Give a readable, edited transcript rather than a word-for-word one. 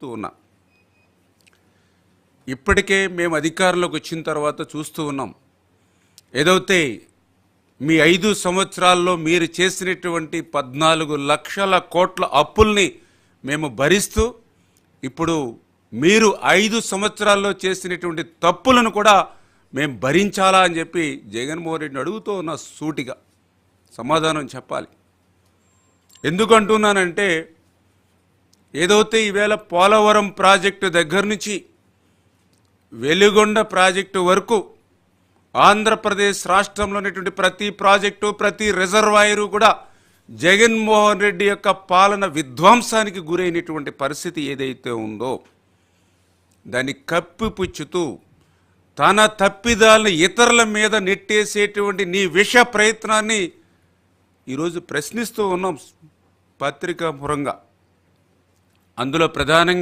ఉన్నా ఇప్పటికే మేము అధికారంలోకి వచ్చిన తర్వాత చూస్తూ ఉన్నాం. ఏదైతే మీ 5 సంవత్సరాల్లో మీరు చేసినటువంటి 14 లక్షల కోట్ల అప్పుల్ని మేము భరిస్తూ, ఇప్పుడు మీరు 5 సంవత్సరాల్లో చేసినటువంటి తప్పులను కూడా మేము భరించాలా అని చెప్పి జగన్మోహన్ రెడ్డిని అడుగుతూ ఉన్న సూటిగా సమాధానం చెప్పాలి. ఎందుకంటున్నానంటే, ఏదైతే ఈవేళ పోలవరం ప్రాజెక్టు దగ్గర నుంచి వెలిగొండ ప్రాజెక్టు వరకు ఆంధ్రప్రదేశ్ రాష్ట్రంలో ఉన్నటువంటి ప్రతి ప్రాజెక్టు, ప్రతి రిజర్వాయరు కూడా జగన్మోహన్ రెడ్డి యొక్క పాలన విధ్వంసానికి గురైనటువంటి పరిస్థితి ఏదైతే ఉందో దాన్ని కప్పిపుచ్చుతూ తన తప్పిదాలను ఇతరుల మీద నెట్టేసేటువంటి నీ విష ప్రయత్నాన్ని ఈరోజు ప్రశ్నిస్తూ ఉన్నాం పత్రికాముఖంగా. అందులో ప్రధానంగా